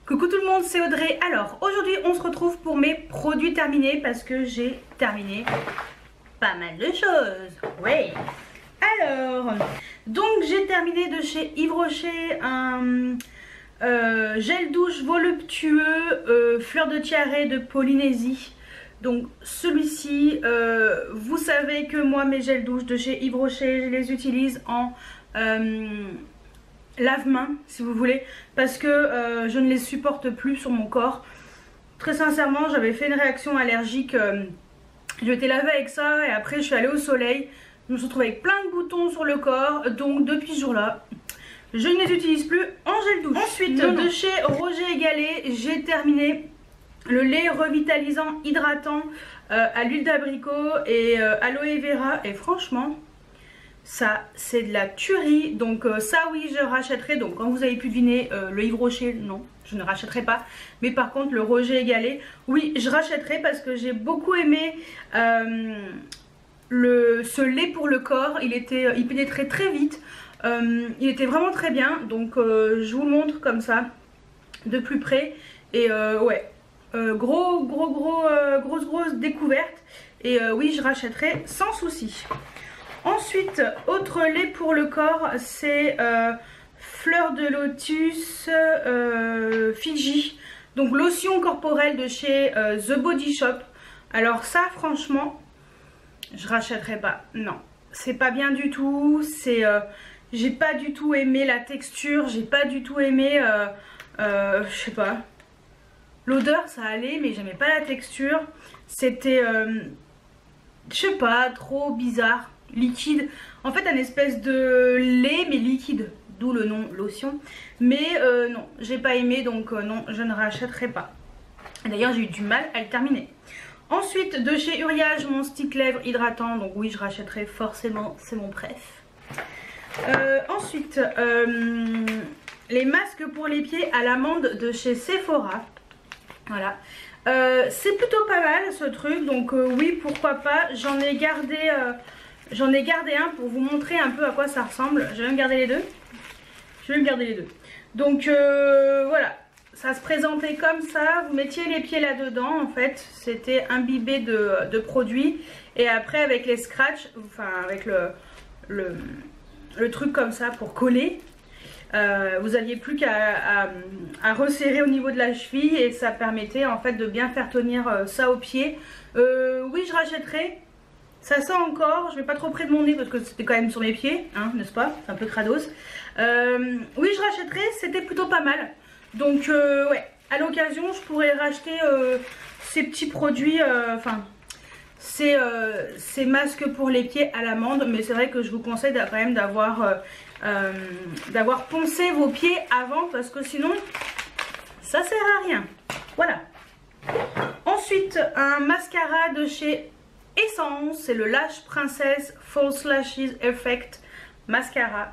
Coucou tout le monde, c'est Audrey. Alors aujourd'hui on se retrouve pour mes produits terminés parce que j'ai terminé pas mal de choses. Oui. Alors, donc j'ai terminé de chez Yves Rocher un gel douche voluptueux fleur de tiare de Polynésie. Donc celui-ci, vous savez que moi mes gels douche de chez Yves Rocher, je les utilise en lave-main si vous voulez, parce que je ne les supporte plus sur mon corps. Très sincèrement, j'avais fait une réaction allergique, je m'étais lavée avec ça et après je suis allée au soleil, je me suis retrouvée avec plein de boutons sur le corps, donc depuis ce jour-là, je ne les utilise plus en gel douche. Ensuite, de chez Roger & Gallet, j'ai terminé le lait revitalisant hydratant à l'huile d'abricot et aloe vera, et franchement ça c'est de la tuerie. Donc ça oui, je rachèterai. Donc quand vous avez pu deviner, le Yves Rocher, non, je ne rachèterai pas. Mais par contre le Roger & Gallet, oui, je rachèterai parce que j'ai beaucoup aimé ce lait pour le corps. Il pénétrait très vite, il était vraiment très bien. Donc je vous le montre comme ça de plus près. Et ouais, grosse découverte. Et oui, je rachèterai sans souci. Ensuite, autre lait pour le corps, c'est Fleur de Lotus Fiji. Donc lotion corporelle de chez The Body Shop. Alors ça, franchement, je rachèterai pas. Non, c'est pas bien du tout. J'ai pas du tout aimé la texture. J'ai pas du tout aimé, je sais pas. L'odeur, ça allait, mais j'aimais pas la texture. C'était, je sais pas, trop bizarre. Liquide, en fait un espèce de lait mais liquide, d'où le nom lotion. Mais non, j'ai pas aimé, donc non, je ne rachèterai pas. D'ailleurs j'ai eu du mal à le terminer. Ensuite, de chez Uriage, mon stick lèvres hydratant, donc oui, je rachèterai forcément, c'est mon préf. Ensuite, les masques pour les pieds à l'amande de chez Sephora. Voilà, c'est plutôt pas mal ce truc, donc oui, pourquoi pas. J'en ai gardé un pour vous montrer un peu à quoi ça ressemble. Je vais me garder les deux. Donc voilà, ça se présentait comme ça. Vous mettiez les pieds là-dedans en fait. C'était imbibé de produits. Et après avec les scratchs, enfin avec le truc comme ça pour coller, vous n'aviez plus qu'à resserrer au niveau de la cheville. Et ça permettait en fait de bien faire tenir ça au pied. Oui, je rachèterai. Ça sent encore, je vais pas trop près de mon nez parce que c'était quand même sur mes pieds, hein, n'est-ce pas? C'est un peu crados. Oui, je rachèterai, c'était plutôt pas mal. Donc ouais, à l'occasion je pourrais racheter ces petits produits, enfin ces masques pour les pieds à l'amande. Mais c'est vrai que je vous conseille quand même d'avoir poncé vos pieds avant, parce que sinon ça sert à rien. Voilà. Ensuite, un mascara de chez Essence, c'est le Lash Princess False Lashes Effect Mascara.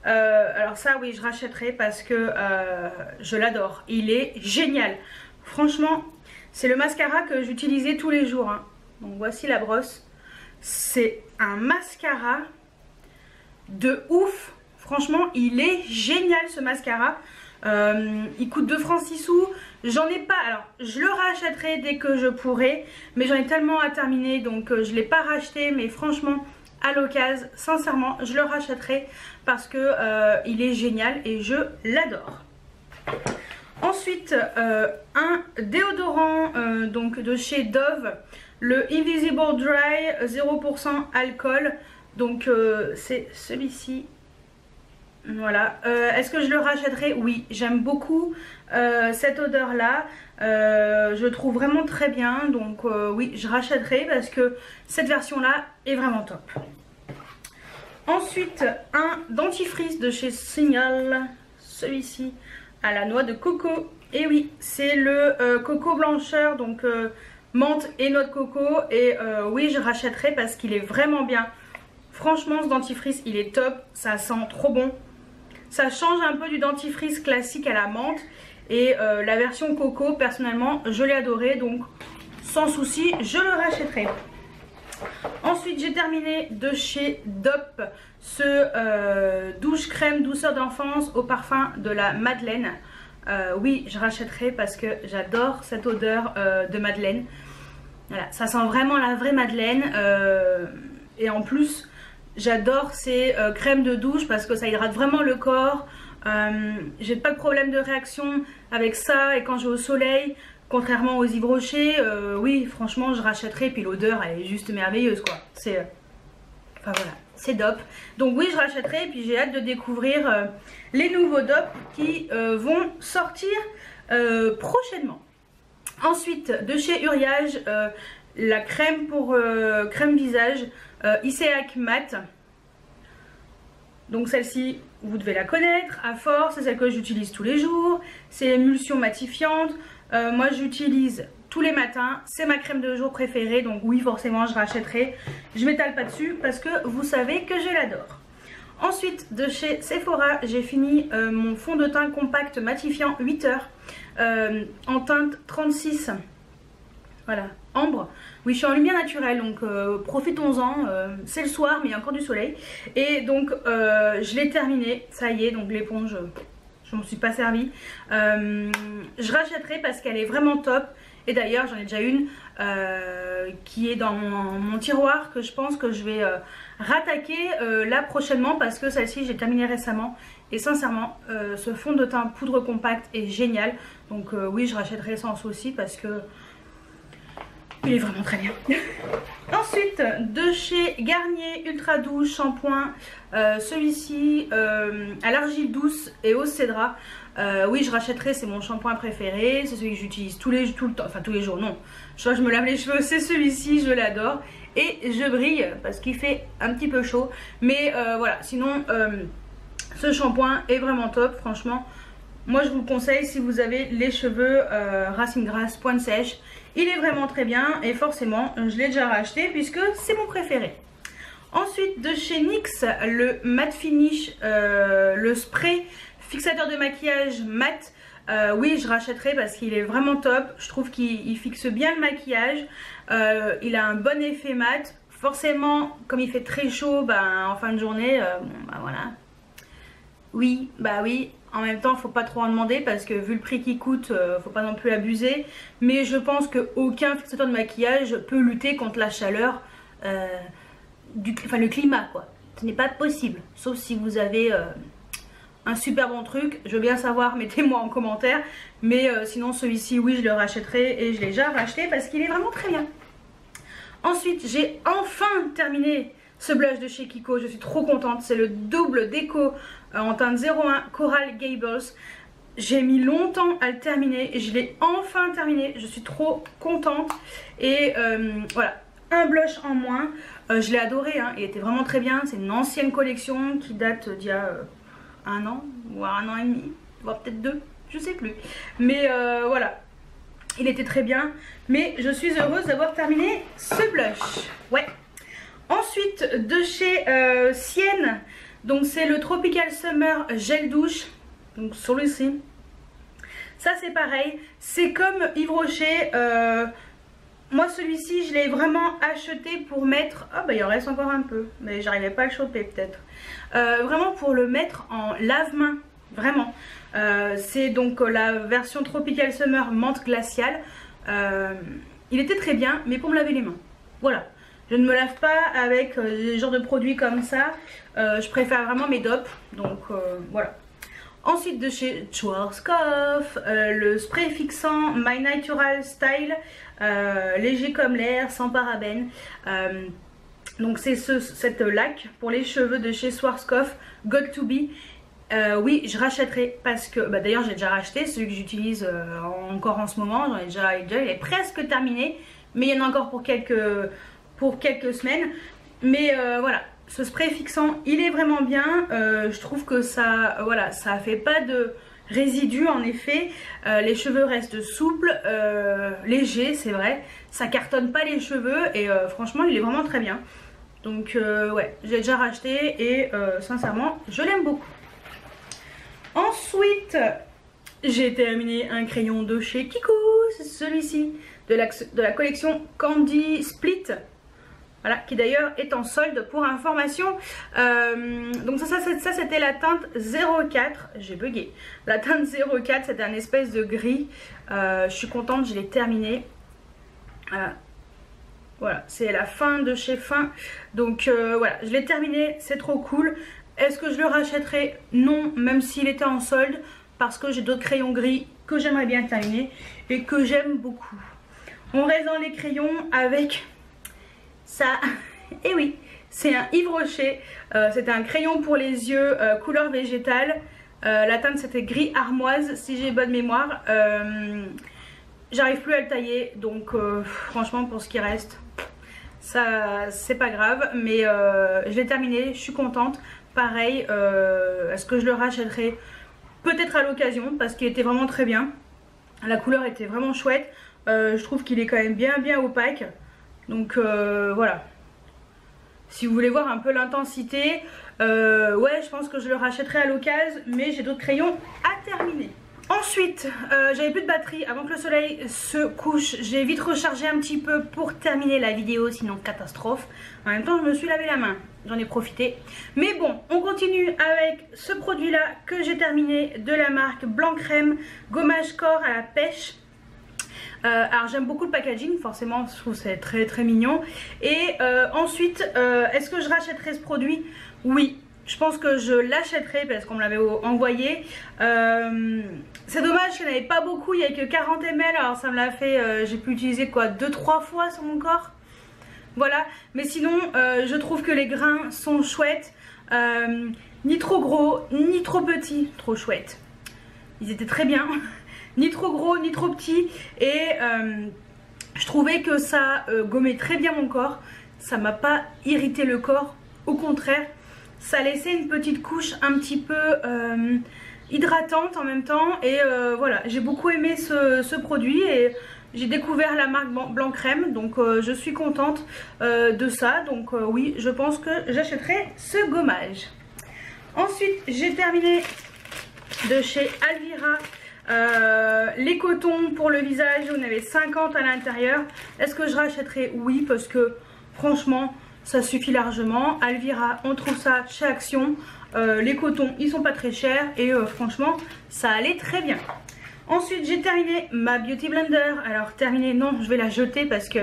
Alors ça oui, je rachèterai parce que je l'adore, il est génial. Franchement, c'est le mascara que j'utilisais tous les jours, hein. Donc voici la brosse. C'est un mascara de ouf. Franchement, il est génial ce mascara. Il coûte 2 francs 6 sous. J'en ai pas, alors je le rachèterai dès que je pourrai, mais j'en ai tellement à terminer, donc je l'ai pas racheté. Mais franchement, à l'occasion, sincèrement, je le rachèterai parce que il est génial et je l'adore. Ensuite, un déodorant donc de chez Dove, le Invisible Dry 0% alcool. Donc c'est celui-ci. Voilà, est-ce que je le rachèterai? Oui, j'aime beaucoup cette odeur là, je le trouve vraiment très bien. Donc oui, je rachèterai parce que cette version là est vraiment top. Ensuite, un dentifrice de chez Signal, celui-ci à la noix de coco. Et oui, c'est le coco blancheur, donc menthe et noix de coco. Et oui, je rachèterai parce qu'il est vraiment bien. Franchement, ce dentifrice il est top, ça sent trop bon. Ça change un peu du dentifrice classique à la menthe. Et la version coco, personnellement, je l'ai adoré. Donc, sans souci, je le rachèterai. Ensuite, j'ai terminé de chez Dop ce douche crème douceur d'enfance au parfum de la Madeleine. oui, je rachèterai parce que j'adore cette odeur de madeleine. Voilà, ça sent vraiment la vraie madeleine. Et en plus, j'adore ces crèmes de douche parce que ça hydrate vraiment le corps. J'ai pas de problème de réaction avec ça et quand je vais au soleil, contrairement aux Yves Rocher, oui, franchement, je rachèterai. Puis l'odeur, elle est juste merveilleuse, quoi. C'est, enfin voilà, c'est DOP. Donc oui, je rachèterai. Et puis j'ai hâte de découvrir les nouveaux DOP qui vont sortir prochainement. Ensuite, de chez Uriage, la crème pour crème visage Iseak Matte. Donc celle-ci, vous devez la connaître à force, c'est celle que j'utilise tous les jours. C'est l'émulsion matifiante. Moi j'utilise tous les matins, c'est ma crème de jour préférée, donc oui forcément je rachèterai. Je m'étale pas dessus parce que vous savez que je l'adore. Ensuite de chez Sephora, j'ai fini mon fond de teint compact matifiant 8 heures en teinte 36. Voilà, ambre. Oui, je suis en lumière naturelle, donc profitons-en. C'est le soir, mais il y a encore du soleil. Et donc, je l'ai terminé. Ça y est, donc l'éponge, je ne m'en suis pas servie. Je rachèterai parce qu'elle est vraiment top. Et d'ailleurs, j'en ai déjà une qui est dans mon tiroir que je pense que je vais rattaquer là prochainement parce que celle-ci, j'ai terminé récemment. Et sincèrement, ce fond de teint poudre compacte est génial. Donc oui, je rachèterai sans souci parce que il est vraiment très bien. Ensuite, de chez Garnier Ultra Doux Shampoing, celui-ci à l'argile douce et au cédra. Oui, je rachèterai, c'est mon shampoing préféré, c'est celui que j'utilise tout le temps, enfin tous les jours, non. Je me lave les cheveux, c'est celui-ci, je l'adore. Et je brille parce qu'il fait un petit peu chaud. Mais voilà, sinon, ce shampoing est vraiment top, franchement. Moi, je vous le conseille si vous avez les cheveux racines grasses, pointe sèche. Il est vraiment très bien et forcément, je l'ai déjà racheté puisque c'est mon préféré. Ensuite, de chez NYX, le Matte Finish, le spray fixateur de maquillage mat. Oui, je rachèterai parce qu'il est vraiment top. Je trouve qu'il fixe bien le maquillage. Il a un bon effet mat. Forcément, comme il fait très chaud, en fin de journée, voilà. Oui, oui. En même temps, faut pas trop en demander parce que vu le prix qu'il coûte, faut pas non plus abuser. Mais je pense qu'aucun fixateur de maquillage peut lutter contre la chaleur, le climat, quoi. Ce n'est pas possible. Sauf si vous avez un super bon truc. Je veux bien savoir, mettez-moi en commentaire. Mais sinon, celui-ci, oui, je le rachèterai et je l'ai déjà racheté parce qu'il est vraiment très bien. Ensuite, j'ai enfin terminé ce blush de chez Kiko. Je suis trop contente. C'est le double déco en teinte 01 Coral Gables. J'ai mis longtemps à le terminer et je l'ai enfin terminé. Je suis trop contente. Et voilà, un blush en moins. Je l'ai adoré, hein. Il était vraiment très bien. C'est une ancienne collection qui date d'il y a un an, voire un an et demi, voire peut-être 2, je sais plus. Mais voilà, il était très bien. Mais je suis heureuse d'avoir terminé ce blush. Ouais. Ensuite, de chez Sienne, donc c'est le Tropical Summer Gel Douche. Donc celui-ci. Ça c'est pareil. C'est comme Yves Rocher. Moi celui-ci, je l'ai vraiment acheté pour mettre... Ah il en reste encore un peu. Mais j'arrivais pas à le choper peut-être. Vraiment pour le mettre en lave-main. Vraiment. C'est donc la version Tropical Summer menthe glaciale. Il était très bien, mais pour me laver les mains. Voilà. Je ne me lave pas avec des genres de produits comme ça. Je préfère vraiment mes DOP. Donc voilà. Ensuite de chez Schwarzkopf, le spray fixant My Natural Style. Léger comme l'air, sans parabènes. Donc c'est cette laque pour les cheveux de chez Schwarzkopf, Got to Be. Oui, je rachèterai parce que, d'ailleurs j'ai déjà racheté celui que j'utilise encore en ce moment. J'en ai déjà, il est presque terminé. Mais il y en a encore pour quelques semaines. Mais voilà, ce spray fixant, il est vraiment bien. Je trouve que ça, voilà, ça fait pas de résidus en effet. Les cheveux restent souples, légers, c'est vrai. Ça cartonne pas les cheveux et franchement, il est vraiment très bien. Donc ouais, j'ai déjà racheté et sincèrement, je l'aime beaucoup. Ensuite, j'ai terminé un crayon de chez Kiko, c'est celui-ci, de la collection Candy Split. Voilà, qui d'ailleurs est en solde pour information. Donc ça c'était la teinte 04. J'ai bugué. La teinte 04, c'était un espèce de gris. Je suis contente, je l'ai terminé. Voilà, c'est la fin de chez Fin. Donc voilà, je l'ai terminé, c'est trop cool. Est-ce que je le rachèterai? Non, même s'il était en solde. Parce que j'ai d'autres crayons gris que j'aimerais bien terminer et que j'aime beaucoup. On reste dans les crayons avec ça. Et oui, c'est un Yves Rocher. C'était un crayon pour les yeux couleur végétale. La teinte c'était gris armoise si j'ai bonne mémoire. J'arrive plus à le tailler, donc franchement pour ce qui reste, ça c'est pas grave. Mais je l'ai terminé, je suis contente. Pareil, est-ce que je le rachèterai? Peut-être à l'occasion parce qu'il était vraiment très bien. La couleur était vraiment chouette. Je trouve qu'il est quand même bien opaque. Donc voilà. Si vous voulez voir un peu l'intensité, ouais, je pense que je le rachèterai à l'occasion. Mais j'ai d'autres crayons à terminer. Ensuite, j'avais plus de batterie avant que le soleil se couche. J'ai vite rechargé un petit peu pour terminer la vidéo, sinon catastrophe. En même temps, je me suis lavé la main, j'en ai profité. Mais bon, on continue avec ce produit-là que j'ai terminé de la marque Blanc Crème, gommage corps à la pêche. Alors j'aime beaucoup le packaging, forcément, je trouve que c'est très mignon. Et ensuite, est-ce que je rachèterai ce produit? Oui. Je pense que je l'achèterai parce qu'on me l'avait envoyé. C'est dommage qu'il n'y en avait pas beaucoup, il n'y avait que 40 ml. Alors ça me l'a fait, j'ai pu utiliser quoi 2-3 fois sur mon corps. Voilà, mais sinon je trouve que les grains sont chouettes. Ni trop gros, ni trop petits, trop chouettes. Ils étaient très bien, ni trop gros, ni trop petits. Et je trouvais que ça gommait très bien mon corps. Ça m'a pas irrité le corps, au contraire. Ça laissait une petite couche un petit peu hydratante en même temps. Et voilà, j'ai beaucoup aimé ce produit et j'ai découvert la marque Blanc Crème. Donc je suis contente de ça. Donc oui, je pense que j'achèterai ce gommage. Ensuite, j'ai terminé de chez Alvira les cotons pour le visage. On avait 50 à l'intérieur. Est-ce que je rachèterai? Oui, parce que franchement... ça suffit largement. Alvira, on trouve ça chez Action. Les cotons, ils sont pas très chers. Et franchement, ça allait très bien. Ensuite, j'ai terminé ma Beauty Blender. Alors, terminé, non, je vais la jeter parce que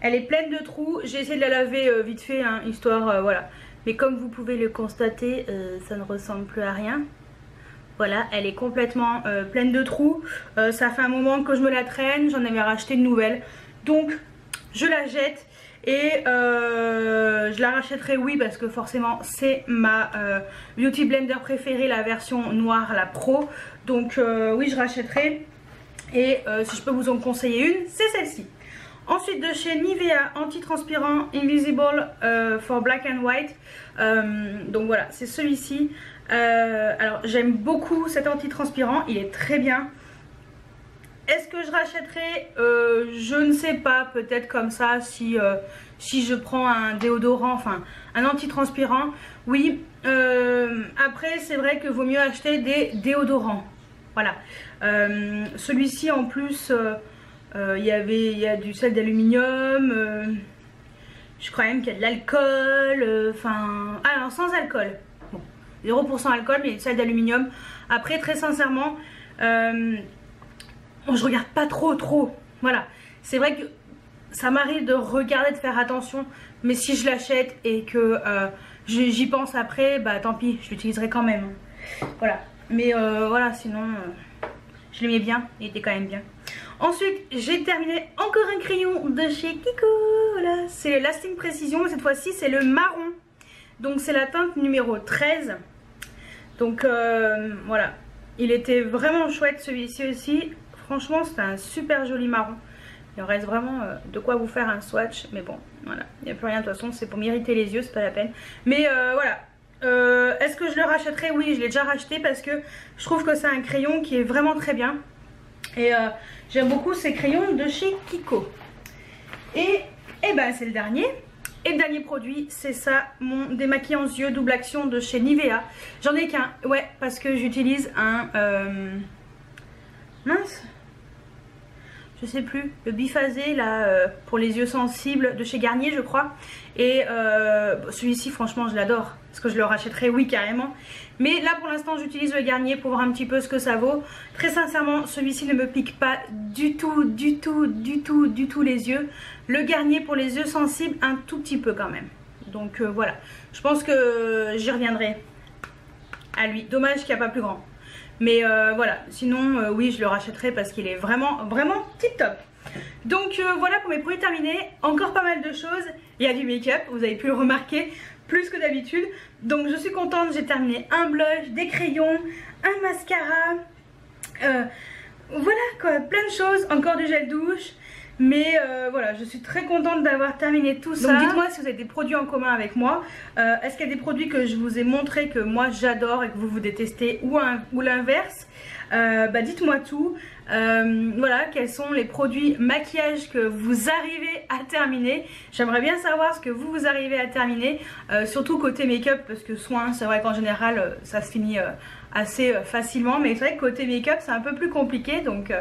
elle est pleine de trous. J'ai essayé de la laver vite fait, hein, histoire, voilà. Mais comme vous pouvez le constater, ça ne ressemble plus à rien. Voilà, elle est complètement pleine de trous. Ça fait un moment que je me la traîne. J'en avais racheté une nouvelle. Donc, je la jette. Et je la rachèterai, oui, parce que forcément c'est ma Beauty Blender préférée, la version noire, la Pro. Donc oui, je rachèterai. Et si je peux vous en conseiller une, c'est celle-ci. Ensuite, de chez Nivea, anti-transpirant Invisible for Black and White. Donc voilà, c'est celui-ci. Alors j'aime beaucoup cet anti-transpirant, il est très bien. Est-ce que je rachèterai? Je ne sais pas, peut-être comme ça si je prends un déodorant, enfin un anti-transpirant. Oui, après c'est vrai que vaut mieux acheter des déodorants. Voilà, celui-ci en plus il y a du sel d'aluminium, je crois même qu'il y a de l'alcool, enfin alors sans alcool, bon, 0% alcool mais du sel d'aluminium. Après très sincèrement je regarde pas trop, voilà. C'est vrai que ça m'arrive de regarder, de faire attention, mais si je l'achète et que j'y pense après, bah tant pis, je l'utiliserai quand même. Voilà, mais voilà, sinon je l'aimais bien, il était quand même bien. Ensuite, j'ai terminé encore un crayon de chez Kiko. Voilà, c'est Lasting Precision, cette fois-ci c'est le marron. Donc c'est la teinte numéro 13. Donc voilà, il était vraiment chouette celui-ci aussi. Franchement, c'est un super joli marron. Il en reste vraiment de quoi vous faire un swatch. Mais bon, voilà, il n'y a plus rien de toute façon. C'est pour m'irriter les yeux, c'est pas la peine. Mais voilà. Est-ce que je le rachèterai? Oui, je l'ai déjà racheté parce que je trouve que c'est un crayon qui est vraiment très bien. Et j'aime beaucoup ces crayons de chez Kiko. Et ben, c'est le dernier. Et le dernier produit, c'est ça, mon démaquillant yeux double action de chez Nivea. J'en ai qu'un, ouais, parce que j'utilise un... mince, je sais plus, le biphasé là pour les yeux sensibles de chez Garnier je crois. Et celui-ci franchement je l'adore, parce que je le rachèterai, oui carrément. Mais là pour l'instant j'utilise le Garnier pour voir un petit peu ce que ça vaut. Très sincèrement celui-ci ne me pique pas du tout les yeux. Le Garnier pour les yeux sensibles un tout petit peu quand même. Donc voilà, je pense que j'y reviendrai à lui. Dommage qu'il n'y a pas plus grand. Mais voilà, sinon oui je le rachèterai parce qu'il est vraiment tip top. Donc voilà pour mes produits terminés. Encore pas mal de choses. Il y a du make-up, vous avez pu le remarquer, plus que d'habitude. Donc je suis contente, j'ai terminé un blush, des crayons, un mascara. Voilà quoi, plein de choses. Encore du gel douche. Mais voilà, je suis très contente d'avoir terminé tout ça. Donc dites-moi si vous avez des produits en commun avec moi. Est-ce qu'il y a des produits que je vous ai montré que moi j'adore et que vous détestez, ou l'inverse? Dites-moi tout. Voilà, quels sont les produits maquillage que vous arrivez à terminer. J'aimerais bien savoir ce que vous arrivez à terminer, surtout côté make-up, parce que soin, c'est vrai qu'en général ça se finit assez facilement, mais c'est vrai que côté make-up c'est un peu plus compliqué. Donc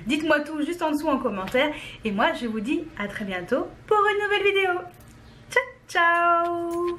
dites-moi tout juste en dessous en commentaire, et moi je vous dis à très bientôt pour une nouvelle vidéo. Ciao ciao.